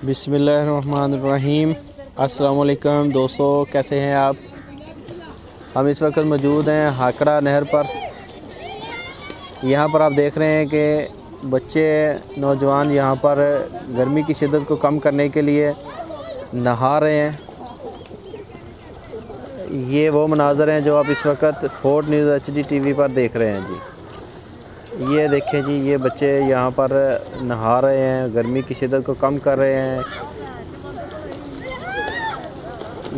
बिस्मिल्लाहिर्रहमानिर्रहीम। अस्सलाम वालेकुम दोस्तों, कैसे हैं आप। हम इस वक्त मौजूद हैं हाकड़ा नहर पर। यहाँ पर आप देख रहे हैं कि बच्चे नौजवान यहाँ पर गर्मी की शिद्दत को कम करने के लिए नहा रहे हैं। ये वो मनाज़र हैं जो आप इस वक्त फोर्ट न्यूज़ HD TV पर देख रहे हैं जी। ये देखें जी, ये बच्चे यहाँ पर नहा रहे हैं, गर्मी की शिद्दत को कम कर रहे हैं।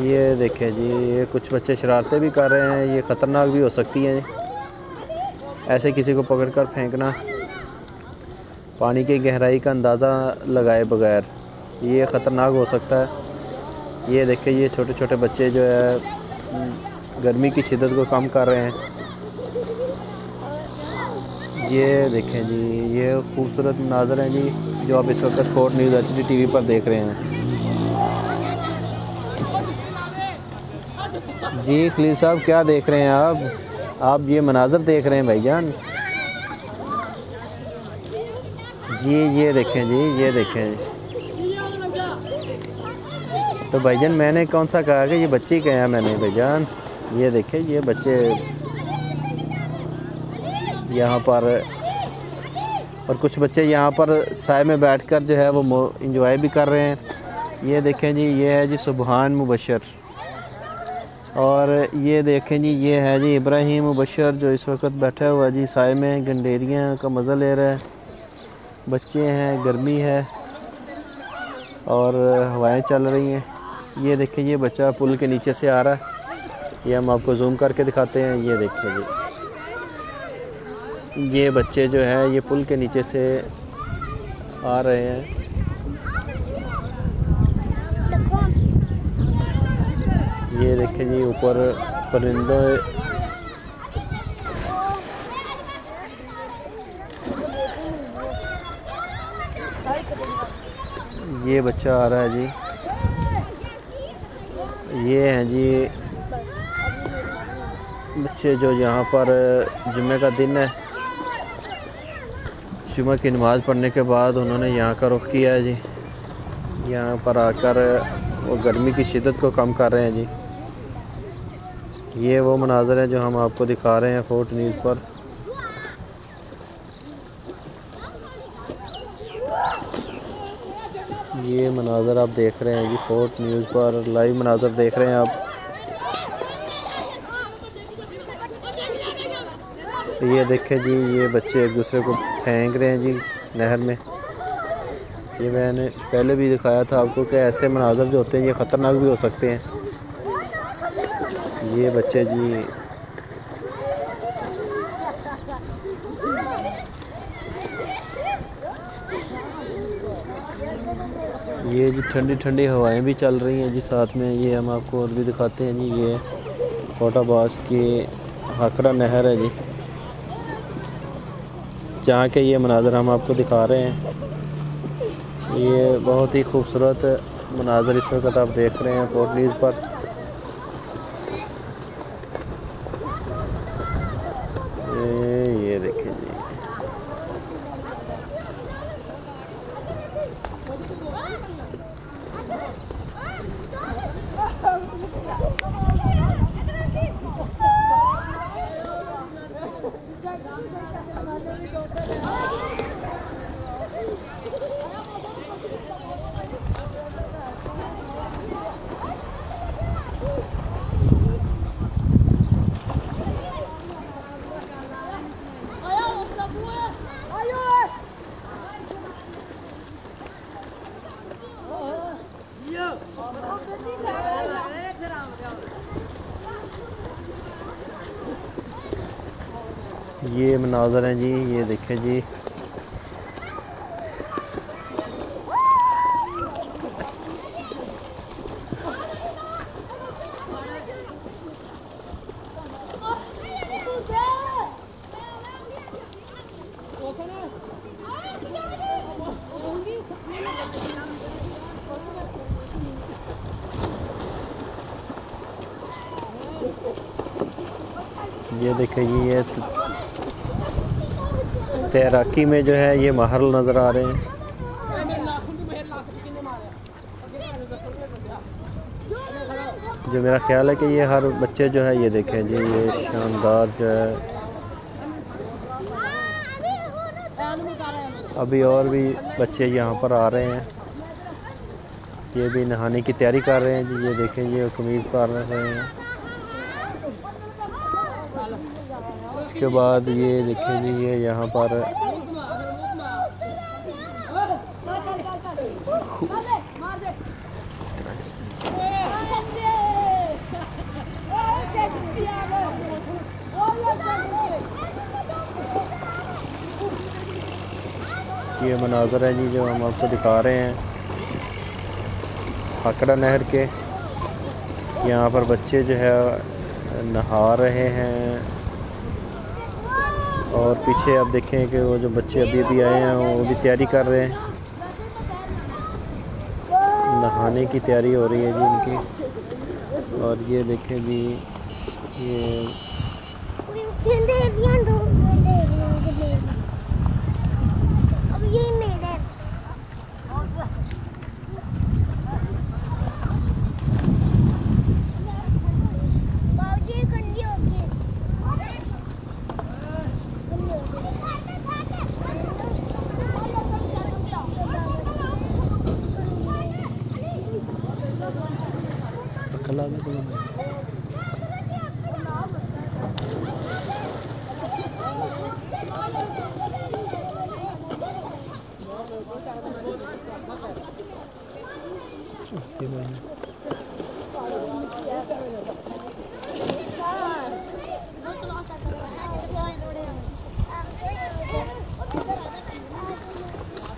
ये देखें जी, ये कुछ बच्चे शरारतें भी कर रहे हैं। ये ख़तरनाक भी हो सकती हैं ऐसे किसी को पकड़कर फेंकना, पानी की गहराई का अंदाज़ा लगाए बगैर, ये ख़तरनाक हो सकता है। ये देखें, ये छोटे छोटे बच्चे जो है गर्मी की शिद्दत को कम कर रहे हैं। ये देखें जी, ये खूबसूरत मनाज़र हैं जी जो आप इस वक्त फोर्ट न्यूज़ HD TV पर देख रहे हैं जी। खलील साहब, क्या देख रहे हैं आप ये मनाज़र देख रहे हैं भाईजान जी। ये देखें जी, ये देखें। तो भाईजान मैंने कौन सा कहा कि ये बच्चे कहे हैं मैंने भाईजान। ये देखें, ये बच्चे यहाँ पर, और कुछ बच्चे यहाँ पर साए में बैठकर जो है वो इंजॉय भी कर रहे हैं। ये देखें जी, ये है जी सुबहान मुबशर, और ये देखें जी, ये है जी इब्राहिम मुबशर जो इस वक्त बैठा हुआ जी साए में, गंडेरियाँ का मज़ा ले रहा है। बच्चे हैं, गर्मी है और हवाएं चल रही हैं। ये देखें, ये बच्चा पुल के नीचे से आ रहा है। ये हम आपको जूम करके दिखाते हैं। ये देखें जी, ये बच्चे जो है ये पुल के नीचे से आ रहे हैं। ये देखें जी, ऊपर परिंदों, ये बच्चा आ रहा है जी। ये हैं जी बच्चे जो यहाँ पर जुम्मे का दिन है, जुम्मे की नमाज़ पढ़ने के बाद उन्होंने यहाँ का रुख किया है जी। यहाँ पर आकर वो गर्मी की शिद्दत को कम कर रहे हैं जी। ये वो मनाज़र हैं जो हम आपको दिखा रहे हैं फोर्ट न्यूज़ पर। ये मनाज़र आप देख रहे हैं जी फोर्ट न्यूज़ पर, लाइव मनाज़र देख रहे हैं आप। ये देखें जी, ये बच्चे एक दूसरे को फेंक रहे हैं जी नहर में। ये मैंने पहले भी दिखाया था आपको कि ऐसे मनाज़र जो होते हैं ये ख़तरनाक भी हो सकते हैं। ये बच्चे जी, ये जी ठंडी ठंडी हवाएं भी चल रही हैं जी साथ में। ये हम आपको और भी दिखाते हैं जी। ये फोर्ट अब्बास की हाकड़ा नहर है जी, जहाँ के ये मनाज़र हम आपको दिखा रहे हैं। ये बहुत ही खूबसूरत मनाज़र इस वक्त आप देख रहे हैं फोर्ट न्यूज़ पर। ये देखें जी, ये मनाज़र हैं जी। ये देखें जी, ये देखें जी, ये तैराकी में जो है ये माहिर नज़र आ रहे हैं। जो मेरा ख्याल है कि ये हर बच्चे जो है, ये देखें जी, ये शानदार जो है। अभी और भी बच्चे यहाँ पर आ रहे हैं, ये भी नहाने की तैयारी कर रहे हैं जी। ये देखें, ये कमीज़ उतार रहे हैं। इसके बाद ये देखें जी, ये यहाँ पर ये मनाज़र है जी जो हम आपको दिखा रहे हैं हाकड़ा नहर के। यहाँ पर बच्चे जो है नहा रहे हैं, और पीछे आप देखें कि वो जो बच्चे अभी अभी आए हैं वो भी तैयारी कर रहे हैं, नहाने की तैयारी हो रही है जी इनकी। और ये देखें जी, ये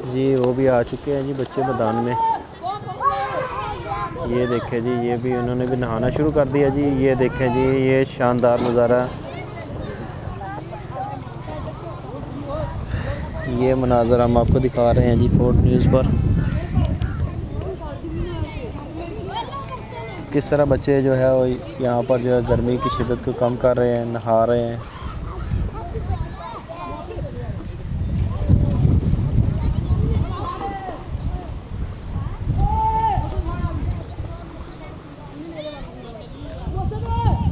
जी वो भी आ चुके हैं जी बच्चे मैदान में। ये देखें जी, ये भी उन्होंने भी नहाना शुरू कर दिया जी। ये देखें जी, ये शानदार नज़ारा, ये मनाज़र हम आपको दिखा रहे हैं जी फोर्ट न्यूज़ पर। किस तरह बच्चे जो है वो यहाँ पर जो है गर्मी की शिद्दत को कम कर रहे हैं, नहा रहे हैं।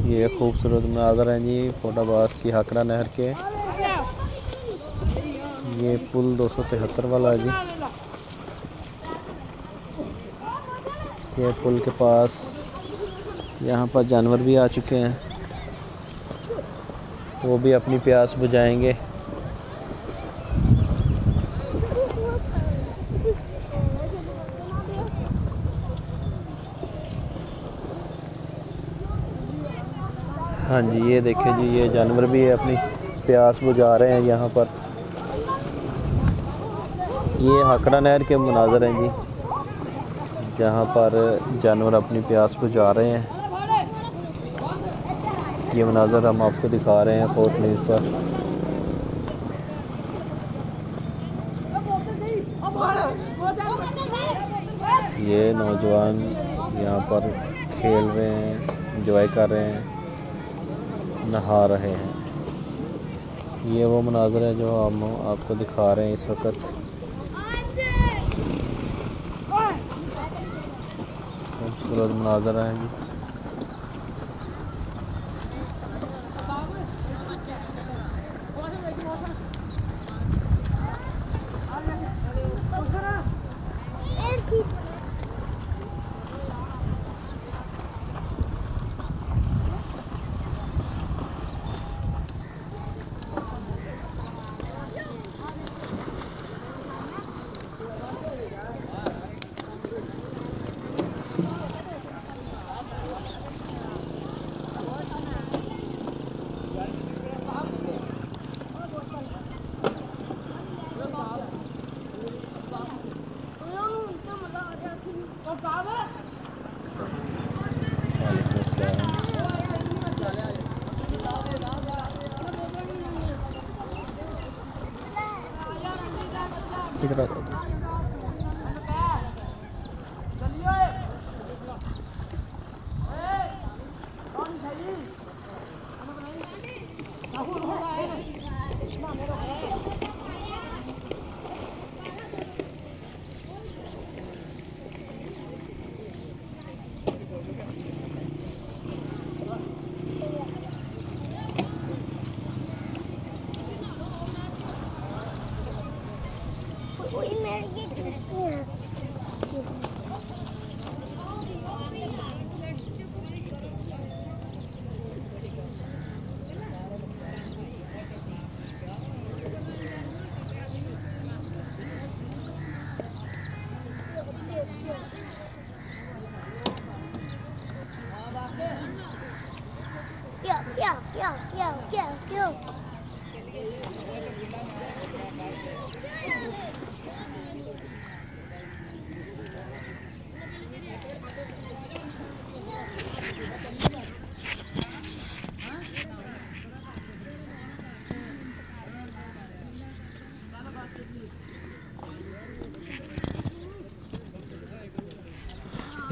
ये खूबसूरत मनाज़र हैं जी फोर्ट अब्बास की हाकड़ा नहर के। ये पुल 273 वाला है जी। ये पुल के पास यहाँ पर जानवर भी आ चुके हैं, वो भी अपनी प्यास बुझाएंगे। हाँ जी, ये देखें जी, ये जानवर भी अपनी प्यास बुझा रहे हैं यहाँ पर। ये हाकड़ा नहर के मनाज़र हैं जी, जहाँ पर जानवर अपनी प्यास बुझा रहे हैं। ये मनाज़र हम आपको दिखा रहे हैं फोर्ट न्यूज़ पर। ये नौजवान यहाँ पर खेल रहे हैं, एंजॉय कर रहे हैं, नहा रहे हैं। ये वो मनाज़र है जो हम आपको दिखा रहे हैं इस वक्त। खूबसूरत मनाज़र है जी।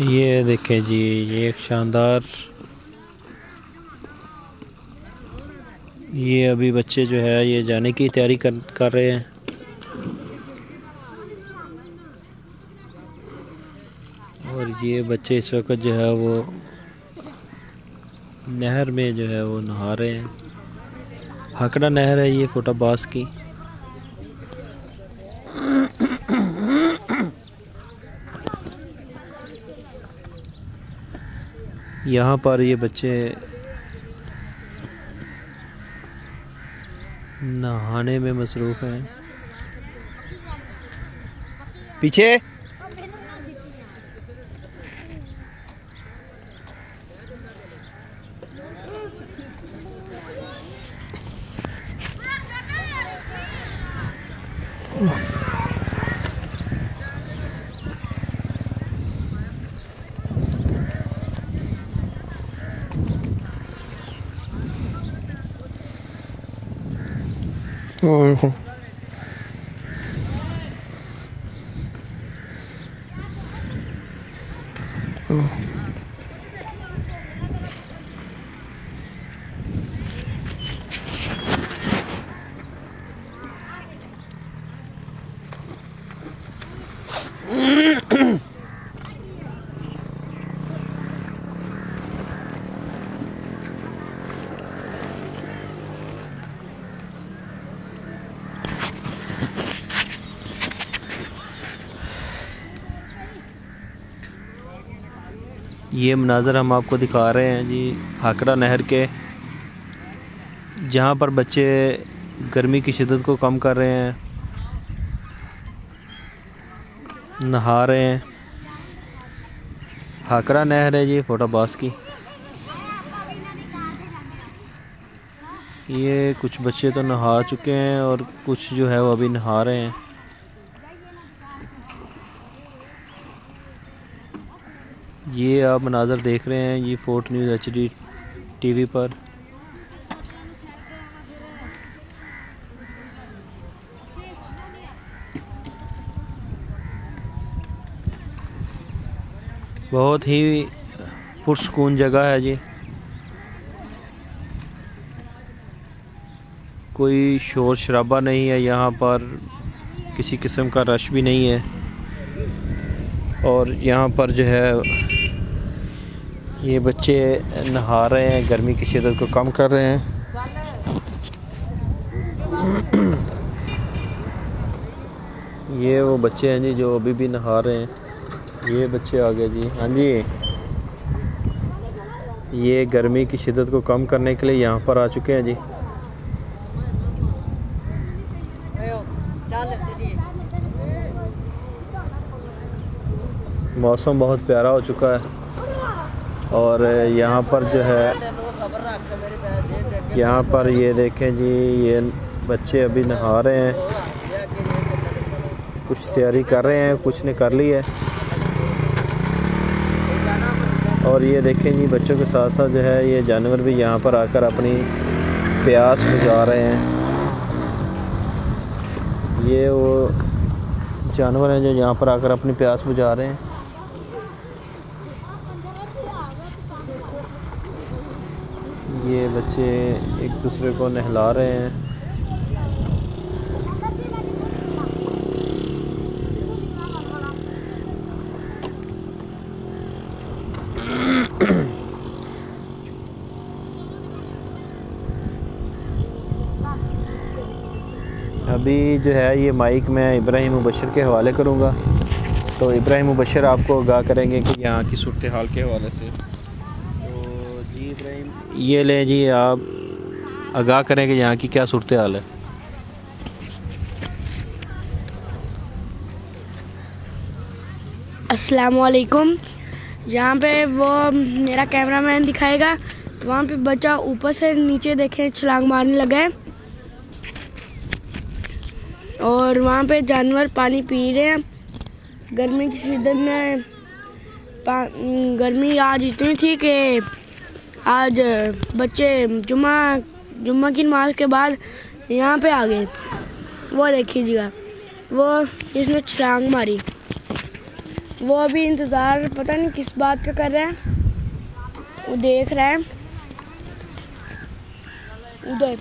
ये देखें जी, ये एक शानदार, ये अभी बच्चे जो है ये जाने की तैयारी कर रहे हैं। और ये बच्चे इस वक्त जो है वो नहर में जो है वो नहा रहे हैं। हाकड़ा नहर है ये फोटाबाज की। यहाँ पर ये बच्चे नहाने में मसरूफ़ हैं। पीछे ये मनाज़र हम आपको दिखा रहे हैं जी हाकड़ा नहर के, जहाँ पर बच्चे गर्मी की शिद्दत को कम कर रहे हैं, नहा रहे हैं। हाकड़ा नहर है जी फोटाबाज की। ये कुछ बच्चे तो नहा चुके हैं और कुछ जो है वो अभी नहा रहे हैं। ये आप मनाज़र देख रहे हैं ये फोर्ट न्यूज़ HD TV पर। बहुत ही पुरसुकून जगह है जी। कोई शोर शराबा नहीं है यहाँ पर, किसी किस्म का रश भी नहीं है। और यहाँ पर जो है ये बच्चे नहा रहे हैं, गर्मी की शिद्दत को कम कर रहे हैं। ये वो बच्चे हैं जी जो अभी भी नहा रहे हैं। ये बच्चे आ गए जी। हाँ जी, ये गर्मी की शिद्दत को कम करने के लिए यहाँ पर आ चुके हैं जी। मौसम बहुत प्यारा हो चुका है और यहाँ पर जो है, यहाँ पर ये देखें जी, ये बच्चे अभी नहा रहे हैं, कुछ तैयारी कर रहे हैं, कुछ ने कर ली है। और ये देखें जी, बच्चों के साथ साथ जो है ये जानवर भी यहाँ पर आकर अपनी प्यास बुझा रहे हैं। ये वो जानवर हैं जो यहाँ पर आकर अपनी प्यास बुझा रहे हैं। ये बच्चे एक दूसरे को नहला रहे हैं। अभी जो है ये माइक मैं इब्राहिम मुबशर के हवाले करूँगा, तो इब्राहिम मुबशर आपको आगाह करेंगे कि यहाँ की सूरत हाल के हवाले से। तो जी इब्राहिम, ये लें जी, आप आगाह करें कि यहाँ की क्या सूरत हाल है। अस्सलामुअलैकुम। यहाँ पे वो मेरा कैमरामैन दिखाएगा, वहाँ पे बच्चा ऊपर से नीचे देखें छलांग मारने लगा है, और वहाँ पे जानवर पानी पी रहे हैं। गर्मी की शिद्दत में गर्मी आज इतनी थी कि आज बच्चे जुम्मा की नमाज के बाद यहाँ पे आ गए। वो देखिएगा, वो इसने छलांग मारी। वो अभी इंतज़ार पता नहीं किस बात पे कर रहा है, वो देख रहा है उधर।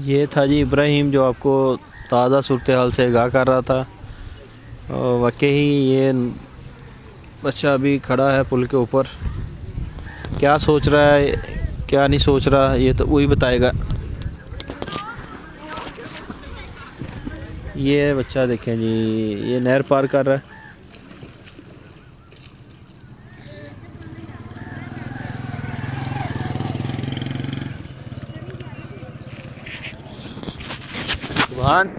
ये था जी इब्राहिम जो आपको ताज़ा सूरत हाल से आगाह कर रहा था। और वाकई ये बच्चा अभी खड़ा है पुल के ऊपर, क्या सोच रहा है क्या नहीं सोच रहा ये तो वही बताएगा। ये बच्चा देखें जी, ये नहर पार कर रहा है। सुभान,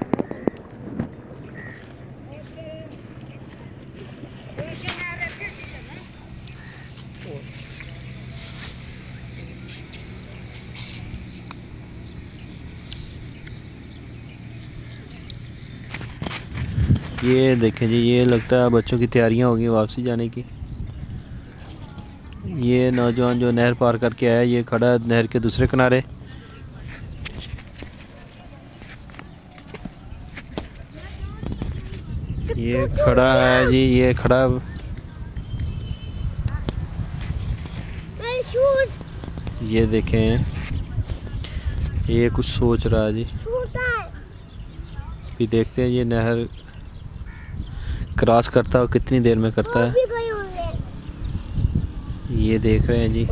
ये देखें जी, ये लगता है बच्चों की तैयारियां होगी वापसी जाने की। ये नौजवान जो नहर पार करके आया, ये खड़ा है नहर के दूसरे किनारे। ये खड़ा है जी, ये खड़ा, ये देखें, ये कुछ सोच रहा है जी। अभी देखते हैं ये नहर क्रॉस करता है और कितनी देर में करता है। ये देख रहे हैं जी।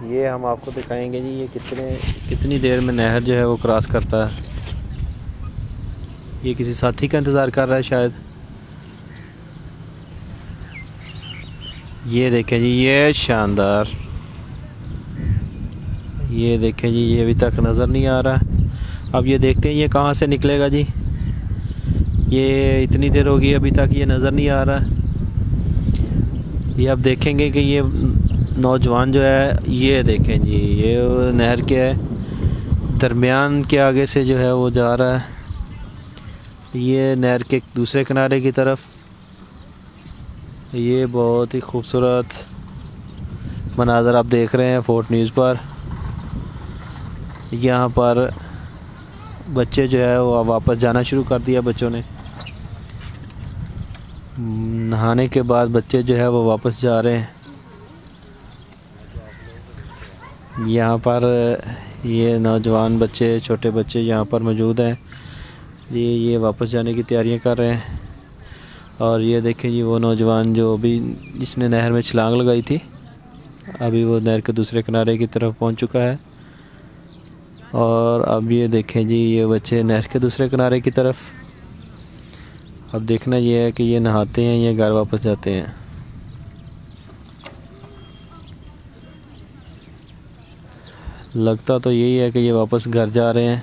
ये हम आपको दिखाएंगे जी, ये कितनी देर में नहर जो है वो क्रॉस करता है। ये किसी साथी का इंतज़ार कर रहा है शायद। ये देखें जी, ये शानदार, ये देखें जी, ये अभी तक नज़र नहीं आ रहा। अब ये देखते हैं ये कहाँ से निकलेगा जी। ये इतनी देर होगी अभी तक ये नज़र नहीं आ रहा। ये अब देखेंगे कि ये नौजवान जो है, ये देखें जी, ये नहर के दरमियान के आगे से जो है वो जा रहा है, ये नहर के दूसरे किनारे की तरफ। ये बहुत ही खूबसूरत मनाज़र आप देख रहे हैं फोर्ट न्यूज़ पर। यहाँ पर बच्चे जो है वो वापस जाना शुरू कर दिया बच्चों ने। नहाने के बाद बच्चे जो है वो वापस जा रहे हैं। यहाँ पर ये नौजवान बच्चे, छोटे बच्चे यहाँ पर मौजूद हैं। ये वापस जाने की तैयारियां कर रहे हैं। और ये देखें जी, वो नौजवान जो अभी जिसने नहर में छलांग लगाई थी, अभी वो नहर के दूसरे किनारे की तरफ पहुंच चुका है। और अब ये देखें जी, ये बच्चे नहर के दूसरे किनारे की तरफ। अब देखना ये है कि ये नहाते हैं या घर वापस जाते हैं। लगता तो यही है कि ये वापस घर जा रहे हैं।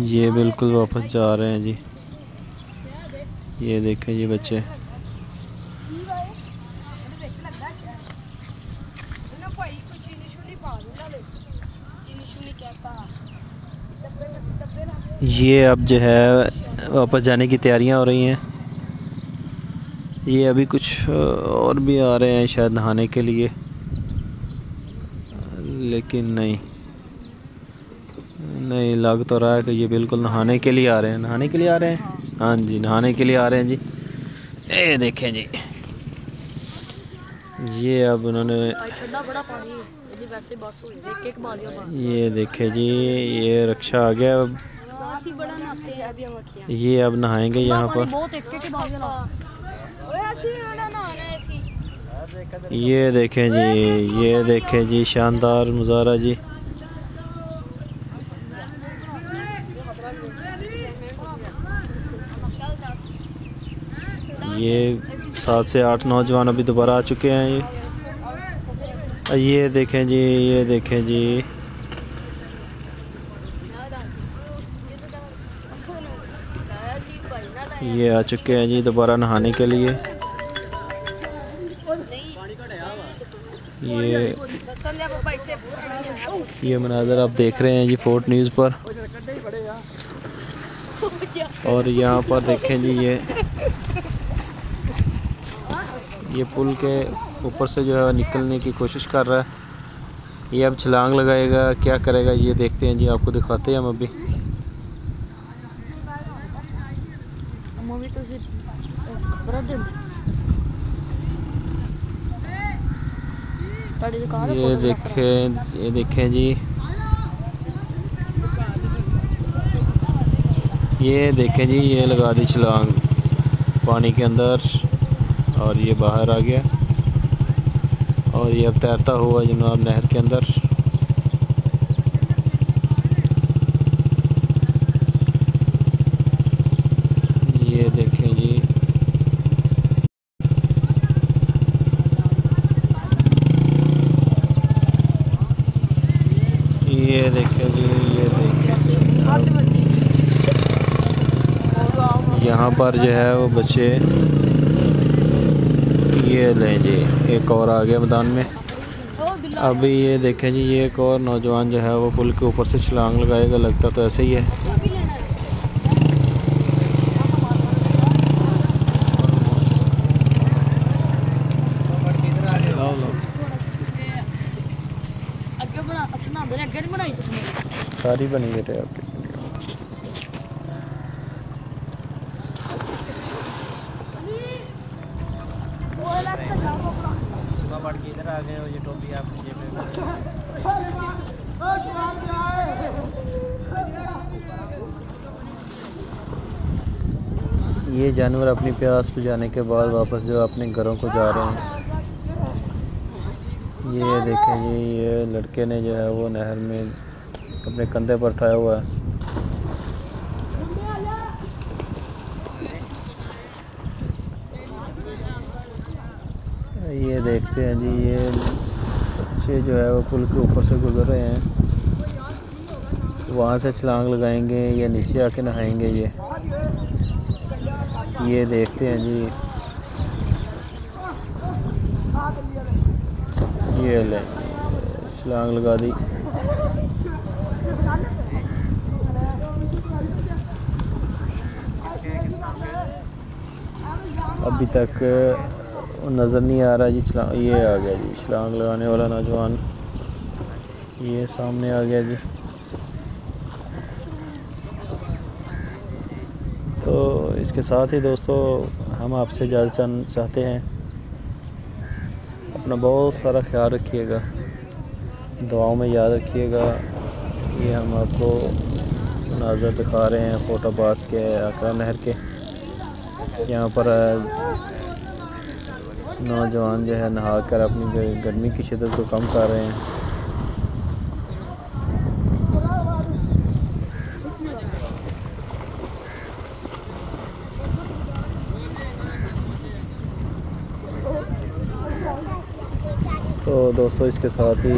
ये बिल्कुल वापस जा रहे हैं जी। ये देखें जी बच्चे। ये अब जो है वापस जाने की तैयारियां हो रही हैं। ये अभी कुछ और भी आ रहे हैं शायद नहाने के लिए, लेकिन नहीं लग तो रहा है कि ये बिल्कुल नहाने के लिए आ रहे हैं। नहाने के लिए आ रहे हैं, हाँ जी नहाने के लिए आ रहे हैं जी। ये देखें जी, ये अब उन्होंने ये देखे जी, ये रक्षा आ गया अब। ये अब नहाएंगे यहाँ पर। ये देखें जी, ये देखें जी, शानदार नज़ारा जी। ये 7 से 8 नौजवान अभी दोबारा आ चुके हैं। ये देखें जी, ये देखें जी, ये आ चुके हैं जी दोबारा नहाने के लिए। ये मनाज़र आप देख रहे हैं जी फोर्ट न्यूज़ पर। और यहाँ पर देखें जी, ये पुल के ऊपर से जो है निकलने की कोशिश कर रहा है। ये अब छलांग लगाएगा, क्या करेगा ये देखते हैं जी, आपको दिखाते हैं हम अभी। ये देखें जी, ये देखें जी, ये लगा दी छलांग पानी के अंदर और ये बाहर आ गया और ये अब तैरता हुआ जनाब नहर के अंदर। ये देखें जी, ये देखें जी, ये देखें यहाँ पर जो है वो बच्चे। ये लें जी, एक और आ गया मैदान में। अभी ये देखें जी, ये एक और नौजवान जो है वो पुल के ऊपर से छलांग लगाएगा, लगता तो ऐसे ही है। सारी बनी बेटे आपकी। इधर आ गए हो, ये टोपी आप ये जानवर अपनी प्यास बुझाने के बाद वापस जो अपने घरों को जा रहे हैं। ये देखें जी, ये लड़के ने जो है वो नहर में अपने कंधे पर उठाया हुआ है। ये देखते हैं जी, ये बच्चे जो है वो पुल के ऊपर से गुजर रहे हैं। वहाँ से छलांग लगाएंगे या नीचे आके नहाएंगे ये देखते हैं जी। ये ले छलांग लगा दी। अभी तक नज़र नहीं आ रहा जी छलांग। ये आ गया जी छलांग लगाने वाला नौजवान, ये सामने आ गया जी। तो इसके साथ ही दोस्तों हम आपसे इजाज़त चाहते हैं। अपना बहुत सारा ख्याल रखिएगा, दुआओं में याद रखिएगा। ये हम आपको मनाज़र दिखा रहे हैं फ़ोटाबाद के आकरा नहर के। यहाँ पर नौजवान जो है नहा कर अपनी गर्मी की शिद्दत को कम कर रहे हैं। तो दोस्तों इसके साथ ही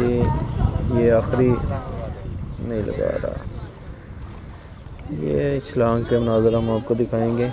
ये आखिरी नहीं लगा रहा, ये छलांग के मनाज़र हम आपको दिखाएंगे।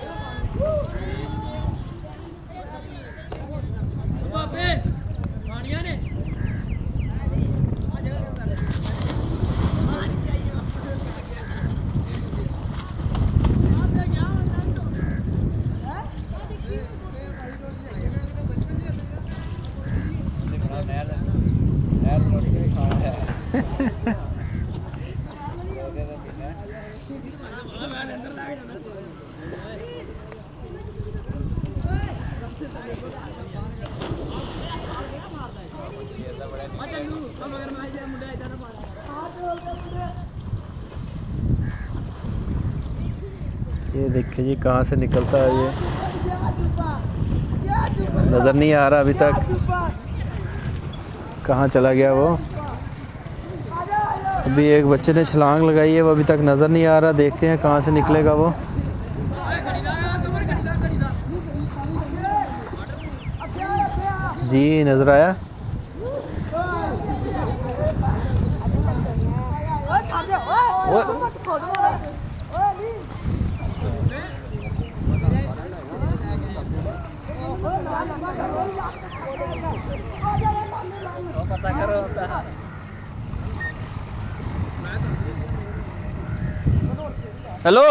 ये देखिए जी कहाँ से निकलता है, ये नज़र नहीं आ रहा अभी तक, कहाँ चला गया वो। अभी एक बच्चे ने छलांग लगाई है, वो अभी तक नज़र नहीं आ रहा, देखते हैं कहाँ से निकलेगा वो। जी नज़र आया। हेलो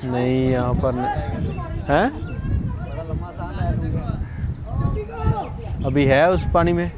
नहीं, यहाँ पर है, अभी है उस पानी में।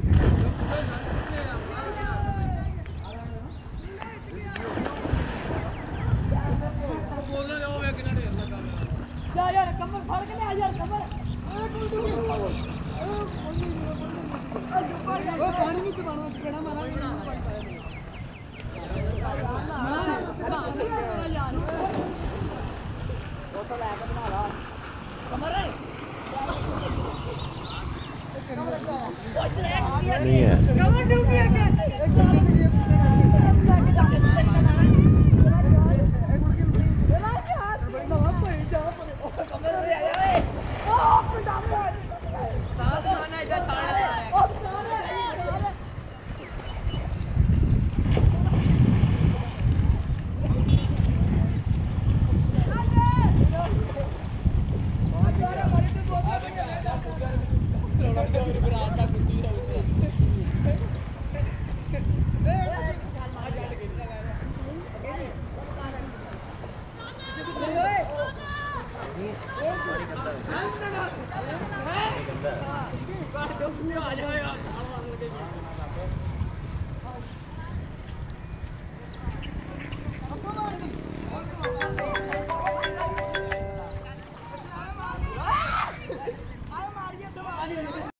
नहीं है।